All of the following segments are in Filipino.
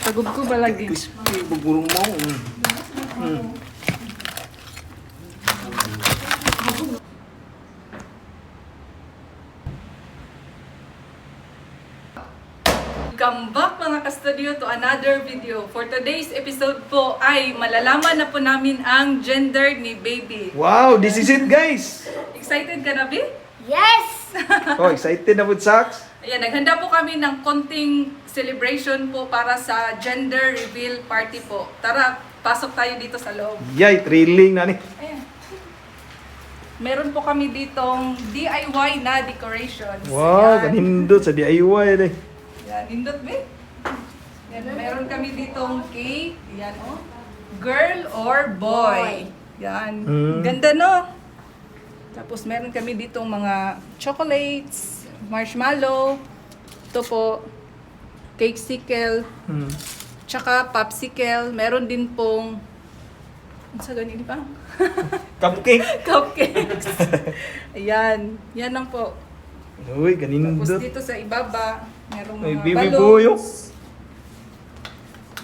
Pagod ko ba lagi? Crispy, bugurong mo. Welcome back mga ka-studio to another video. For today's episode po ay malalaman na po namin ang gender ni baby. Wow, this is it guys! Excited ka na, Bi? Yes! Oh, excited na po, Sax? Ayan, naghanda po kami ng konting celebration po para sa gender reveal party po. Tara, pasok tayo dito sa loob. Yay, thrilling na ni. Ayan. Meron po kami ditong DIY na decorations. Wow, Ayan. kanindot sa DIY eh. Yan, nindot ba? Yan, meron kami ditong cake. Yan, oh. Girl or boy. Yan. Ganda, no? Tapos meron kami ditong mga chocolates, marshmallow. Ito po, cake sickle, tsaka popsicle. Meron din pong, ano sa ganyan pa? Cupcake. Cupcakes. Ayan. Yan lang po. Uy, Tapos kanindot. dito sa ibaba, merong May mga baby balloons. buyo.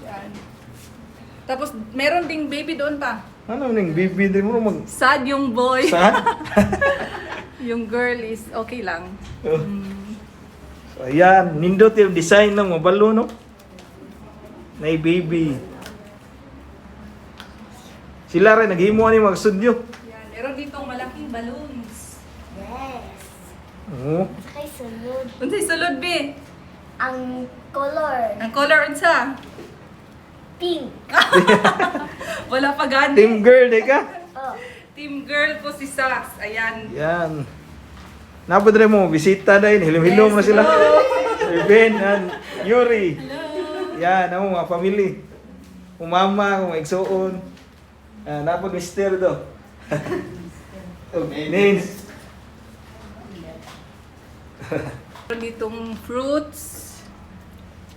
Yan. Tapos meron ding baby doon pa. Ano nang bibi din mo mag... Sad yung boy. Saan? Yung girl is okay lang. So, ayan, nindot yung design ng mga balo, no? Na baby. Sila rin, naghimuan yung mga studio. Yan. Meron ditong malaking balloons. Yes. Oo. Sakay sunod. Unsay sulod, Bi? Ang color. Ang color unsa? Pink. Wala pa gani. Team girl, di ka? Oh. Team girl po si Sax. Ayan. Yan. Napod rin mo, bisita dahil. Hilom-hilom na Yes, sila. hello. Sir Ben and Yuri. Hello. Yan, ang mga family. Umama, kung igsuon. Napod mister do. Nins. Meron ditong fruits.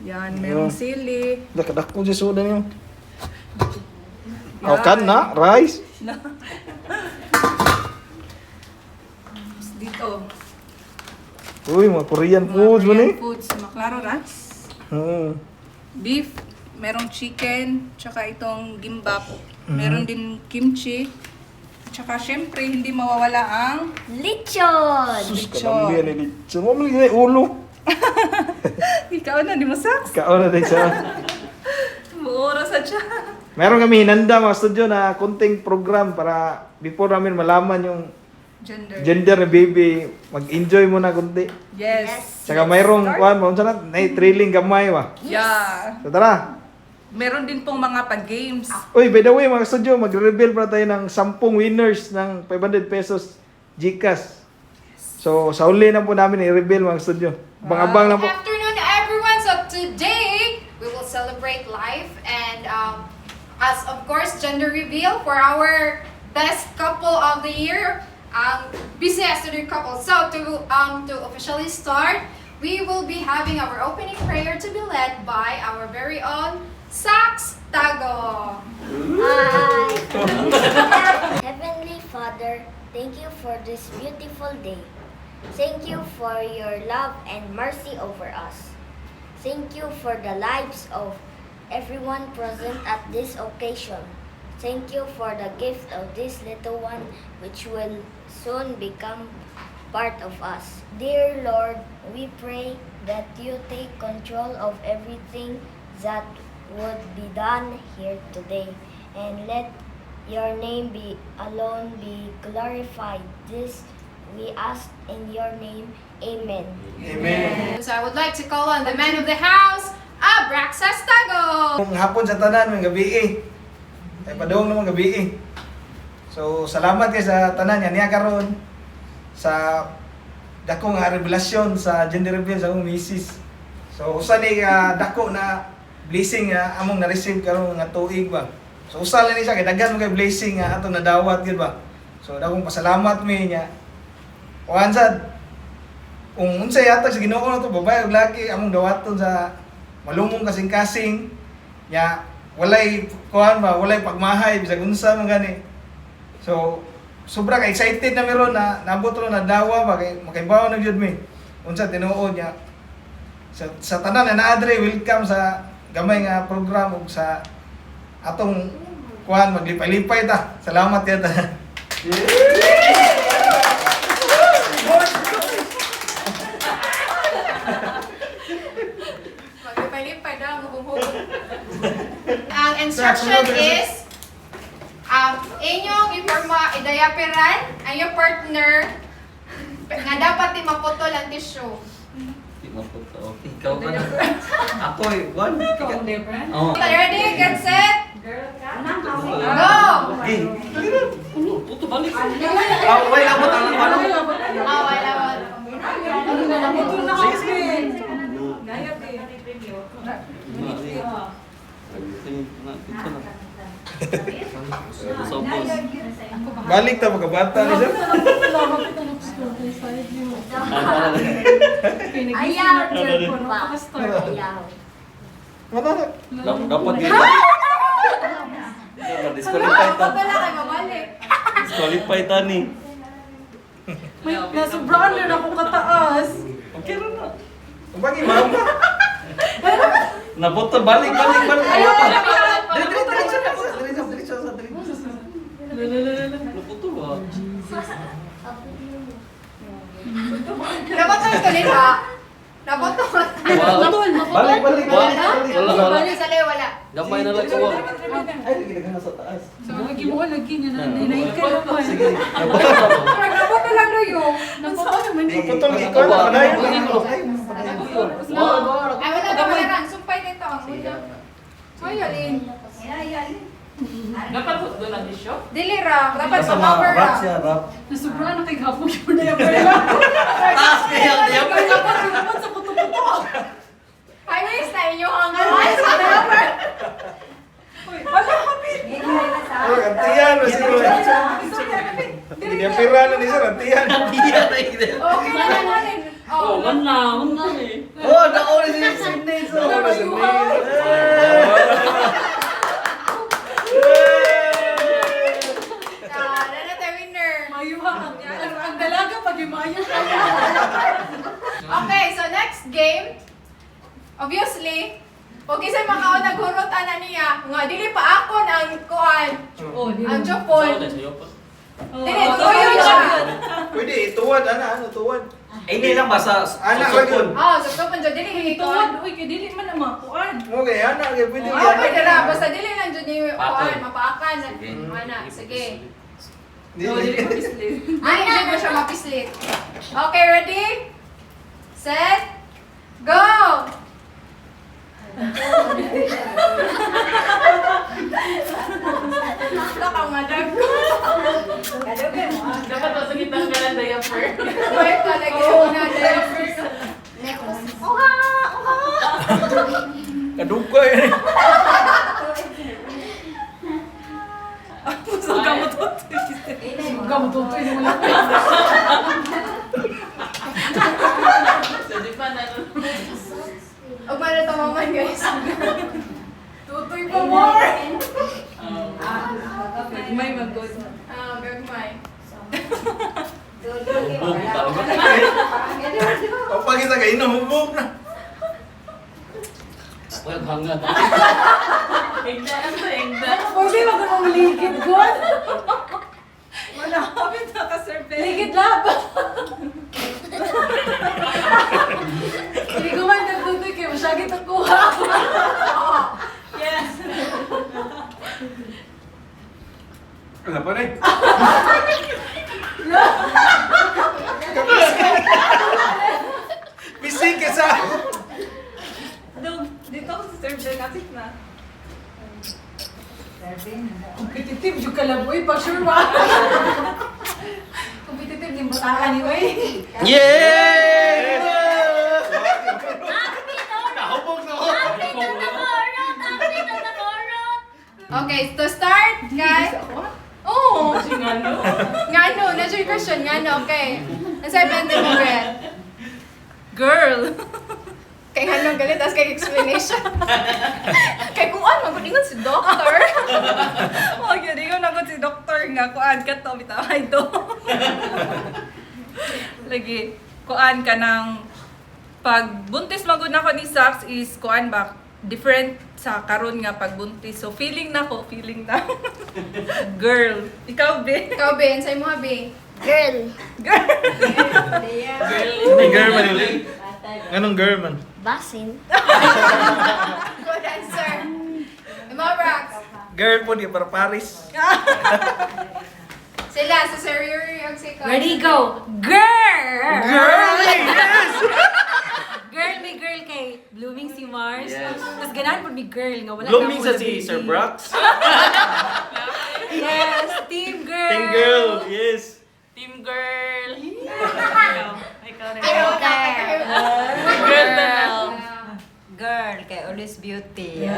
Yan. Merong sili. Dakadak ko si soda niyo. Yan. Kan na, rice. Tapos dito. Uy, mga Korean foods mo ni. Korean foods. Maklaro ra. Oo. Beef, merong chicken, tsaka itong gimbap. Meron din kimchi. Tsaka syempre, hindi mawawala ang Lechon. Sus, Lechon. kalambian ni Lechon. Mo mali ulo. ikaw na, di mo Sax? Kaon na din siya. Buora sa siya. Meron kami hinanda mga studio na konting program para before namin malaman yung gender ni baby, mag-enjoy muna konti. Yes. Saka mayroong kuan mo sa thrilling gamay ba. Yeah. So tara. Meron din pong mga pag-games. Uy, by the way mga studio, magre-reveal pa tayo ng 10 winners ng 500 pesos GCash. So sa huli na po namin i-reveal mga studio. Abang-abang lang po. Good afternoon, everyone. So today we will celebrate life and as of course gender reveal for our best couple of the year, Bisaya student couple. So to officially start, we will be having our opening prayer to be led by our very own Sax Tago. Hi. Heavenly Father, thank you for this beautiful day. Thank you for your love and mercy over us. Thank you for the lives of everyone present at this occasion. Thank you for the gift of this little one which will soon become part of us. Dear Lord, we pray that you take control of everything that would be done here today and let your name be alone be glorified. This we ask in your name. Amen. Amen. So I would like to call on the man of the house, gretchaxas Tago. Kung hapon sa tanan mga gabi ay padong naman gabi So salamat kay sa tanan niya karon sa dako nga revelasyon sa gender reveal sa akong misis. So usa ni dako na blessing nga among na-receive karon nga tuig ba. So usa lang ni siya kay daghan mo kay blessing nga atong nadawat gid ba. So dakong pasalamat mi niya. Kuan sad kung unsay yata sa Ginoo na to babae ug laki among dawaton sa malumong kasing-kasing nya walay kuan ba walay pagmahay bisag unsa man gani. So sobra ka excited na meron na nabot ro na dawa ba kay makaibaw na gyud mi. unsa tinuod niya sa tanan na naadre, welcome sa gamay nga program ug sa atong kuan maglipay-lipay ta. Salamat ya ta. Maglipay-lipay daw, hubog-hubog. Ang instruction is, inyong idayapiran ang iyong partner nga dapat di maputol ang tissue. Di maputo. Ikaw ka na. Ako eh. One. Oo. Ready, get set, go! Okay. Puto balik. Wait, abot ang ano. Oh, wala. Sige, sige. Balik ta magabata ni sir. Ayaw, Jerko pa. Ayaw. Dapat dito. Disqualify ta. Wala kayo mabalik. Disqualify ta ni. May nasubraan na ako kataas. Okay rin na. Bagi mama. Naputo balik. Ayaw pa. Naputo ba? Naputol ko rin ba? Naputol. Balik. Wala. Wala. Gamay na lang ko. Ay, lagi na sa taas. So, lagi mo lagi niya na ninayin ka naman. Sige. Naputol lang rin yung. Putol ikaw na panayon. Ay, wala ka malaran. Sumpay nito. Ang muna. Ay, alin. Dapat po doon ang isyo? Dili ra. Dapat sa Kasama, cover rap ra. siya, rap. Nasubraan na kay Gapong yun na yung pala. Taas kaya, diyan pa. Dapat sa kuto-kuto. Ay, miss na inyo ang ay, sa cover. Wala kapit. Antiyan mo siguro. Hindi pira na ni sir, antiyan. Okay na natin. Oh, man eh. Oh, nakuha siya sa Sydney. So, na tayo winner. Mayuha ang dalaga pag yumayo kaya. Okay, so next game. Obviously, okay sa mga naghurot ana niya, nga dili pa ako ang kuan. Ang jopol. Dili tuyo siya. Pwede ituwad ana, tuwad. Hindi lang basta Anak susukon. Oh, so to panjo dili Tuwad, ikuan. uy, kay dili man ang makuan. Okay, ana kay pwede Oh, pwede ra basta dili lang jud ni kuan, Patol. mapaakan. Sige. Ana, sige. No, dili ko display. Ay, hindi mo siya mapislit. Okay, ready? Set. Go! Look, ang madam ko. Dapat sa kitang ka ng diaper. Wait, palagi mo na diaper. Oha! Oha! Kadugay. Suga mo to. Suga mo to. Ito mo lang. Sige pa na. Huwag mo na tamaman, guys. Tutoy pa more. May mag-good. Gagmay. O pag isa kay inuhubog na. Well, hangad. Pwede ba kung maligid, God? Wala kami nakasurvey. Ligid lab. Hindi ko man nagtutoy kayo. Masyagit ang kuha. Yes. Wala pa rin. Bising ka sa... Dito ako sa survey kasi na. Competitive yung kalaboy. Pag sure ba? Competitive yung bata anyway. Yay! Okay, to start, guys. Oh! Ngano, na your question, ngano, okay. Nasa bende mo, Girl. Kay hanong galit, tas kay explanation. Kay kuan, magulingon si doctor. Oh, yun. Ingon ako si doktor nga. Kuan ka to. Bitaway to. Lagi. Kuan ka ng pag buntis magud nako ni Sax is kuan ba different sa karon nga pag buntis. So feeling na. Girl. Ikaw be. Ikaw, Ben, sa'yo mo, Be. Girl. Girl. Hindi girl man yun. Anong girl man? Basin. Good answer. Mga Brax. Girl po, di para Paris. Sila, sa Sir Yuri, ang sika. Ready, go! Girl! Girl! Yes! Girl, may girl kay Blooming si Mars. Yes. Tapos ganahan po may girl nga wala Blooming na sa ako na si baby. Sir Brax. Yes, team girl. Team girl, yes. Team girl. Ikaw rin. Ayaw ka. Girl. Girl, kay Always Beauty.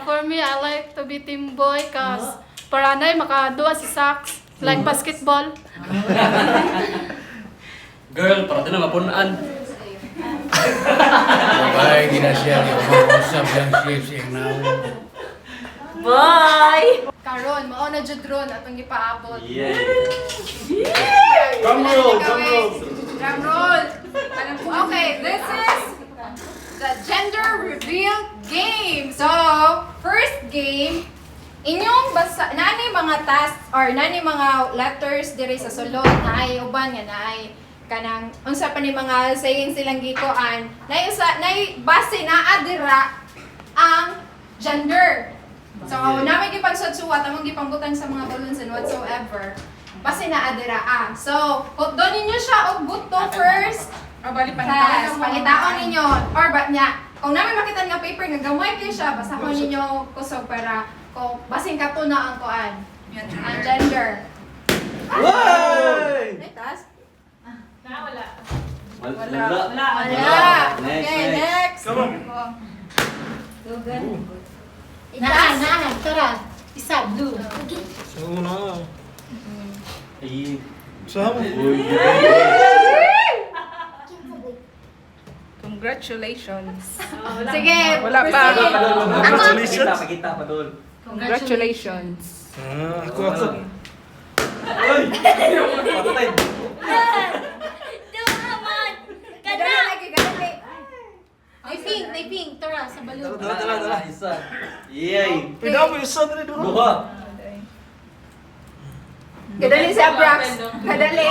For me, I like to be team boy cause para na makaduwa si Sax like basketball. Girl, para din na mapunaan. Babae, di na siya mag-usap lang siya siya now. Bye! Karon, mauna jud ron atong gipaabot. Yeah. Drum roll, drum roll. Drum roll. Okay, this is the gender reveal game. So, first game, inyong basa, nani mga tasks or nani mga letters diri sa sulod na ay uban nga na ay kanang unsa pa ni mga saying silang gikoan na base na adira ang gender. So, namin gipagsudsuwat among gipambutan sa mga balloons and whatsoever. Base na adira So, doon ninyo siya og buto first. Ah, bali Yes, pangitaon ninyo. Or ba niya, kung namin makita nga paper nga gamay kayo siya, basahon ninyo kusog para kung basing ka to na ang kuan. Ang gender. Why? Next. Wala. Wala. Okay, next. Come on. Naan, tara. Isa, blue. So, na. Ay. Sama. Uy. Congratulations. Sige. Wala pa. proceed. Congratulations. Pakita pa doon. Congratulations. Ako. Ay! Patay. Kadali lagi, kadali. Ay, pink. Tara, sa balloon. Dala. Isa. Yay. Pwede ako yung son rin doon. Duha. Kadali si Abrax. Kadali.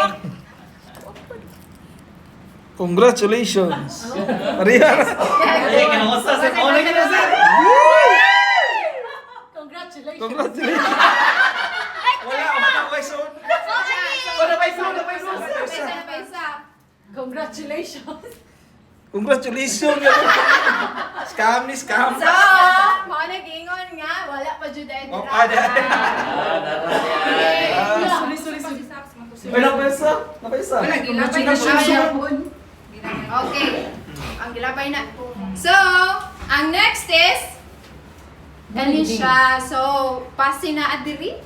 Congratulations. Maria. Ay, kinakusta sa kauna ka na sir. Congratulations. Congratulations. Wala ako kay son. Wala pa son. Isa. Congratulations. Congratulations. Scam ni scam. So, mga nag-ingon nga, wala pa jud ay Oh, ada. May napesa. Napesa. Wala, ginapay na siya. Okay. Ang gilabay na. So, ang next is Alicia. So, pasin na adiri.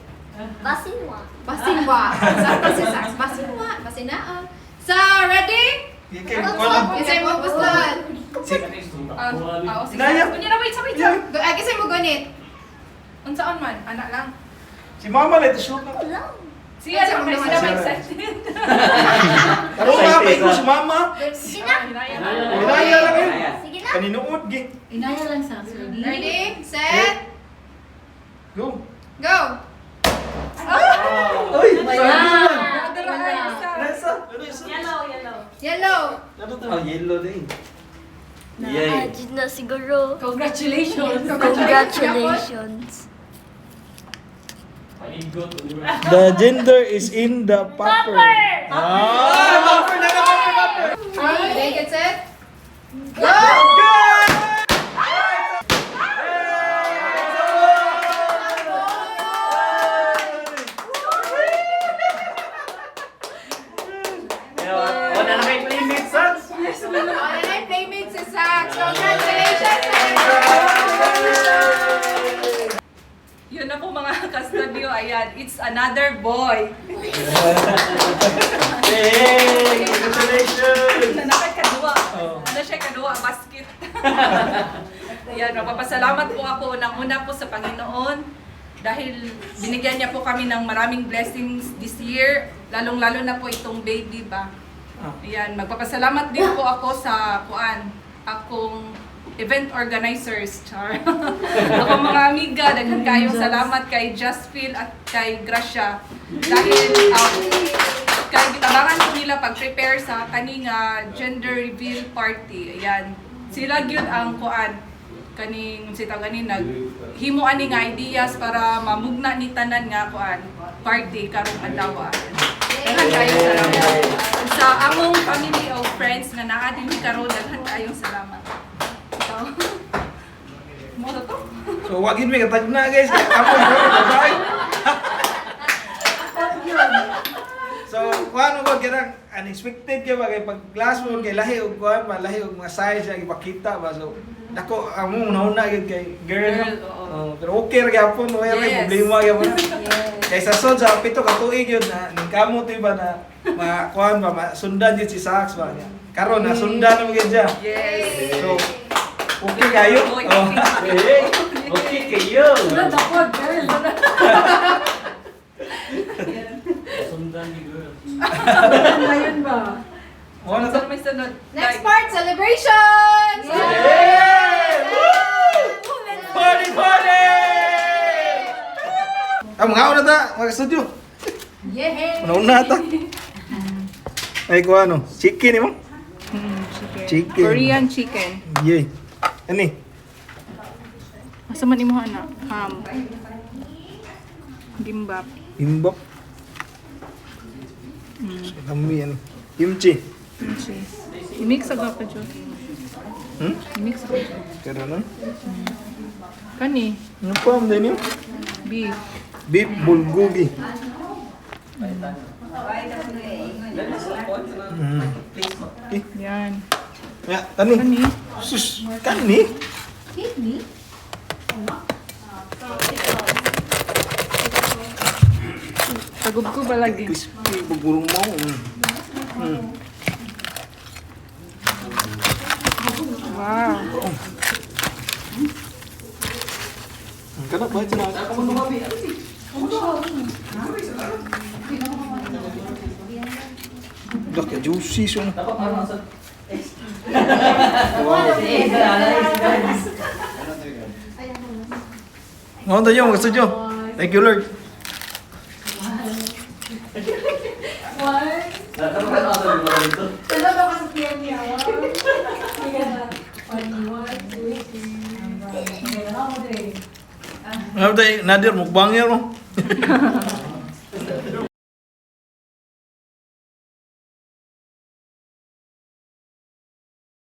Basinwa. Basinwa. Sakto si Sax. Basinwa. Basinaan. So, ready? Kisay mo guston. Inaya. Kunya na, wait. Kisay mo gunit. Unsaon man, anak lang. Si mama lang ito shoot na. Siya na may sila may excited. Pero mama ko si mama. Sige na. Inaya lang yun. Sige na. Kaninuod gi. Inaya lang sa ready. Ready? Set? Go. Go! Oy, sayang. Nasa? Yellow. Oh, yellow din. Yay. Ajit na siguro. Congratulations. Congratulations. The gender is in the popper. Popper na popper. Ready? Get set? Go! Wala na kay playmates, sons. Wala na yung playmate si Sax. Congratulations! Yun na po mga ka-studio. Ayan, it's another boy. Hey, congratulations. Nanakit kadua. Ano siya kadua? Basket. Ayan, magpapasalamat po ako unang-una po sa Panginoon dahil binigyan niya po kami ng maraming blessings this year, lalong-lalo na po itong baby ba. Ayan, magpapasalamat din po ako sa akong event organizers, char. Akong mga amiga, daghan kayong salamat kay Justfeel at kay Gracia. Dahil kay gitabangan ko nila pag-prepare sa kaninga gender reveal party. Ayan. Sila gyud ang kaning sita ganin naghimo ani nga ideas para mamugna ni tanan nga party karong adlaw. Daghan kayong salamat. Sa among family of friends nga naa din karon, daghan kayong salamat. Mo to? So wag yun may katag na guys. Ako bye. So kuan mo kaya unexpected kay bagay pag class mo kay lahi og kuan malahi og mga size nga ipakita ba so dako amo una gyud kay girl. Pero okay ra gyapon wala may problema gyapon. Kay sa sod sa pito ka tuig yun na ningkamot ba na kuan ba sundan yun si Sax ba niya. Karon na sundan mo gyud siya. Yes. So okay kayo. Okay kayo. Dapat girl. Sundan ni girl. Ayun ba? Ano to? May sunod. Next part, celebrations! Party party! Mga una ta, mga studio. Yay! Una ta. Ay ko ano, chicken mo? Chicken. Korean chicken. Yay. Ani? Asa man imo ana? Ham. Gimbap. Imbap. Kami yan. Kimchi. I-mix agad pa dyan. I-mix agad dyan. Kaya na? Kani? Ano pa ang din yun? Beef. Beef bulgogi. Yan. Ya, tani. Kani? Sus, kani? Tagub ko ba lagi? Crispy, bagurong mo. Wow. Kana ba ito na? Dak ya juicy so. Wow. Tayo mga studio. Thank you Lord. Ano tayo, Nadir, mukbangnya mo.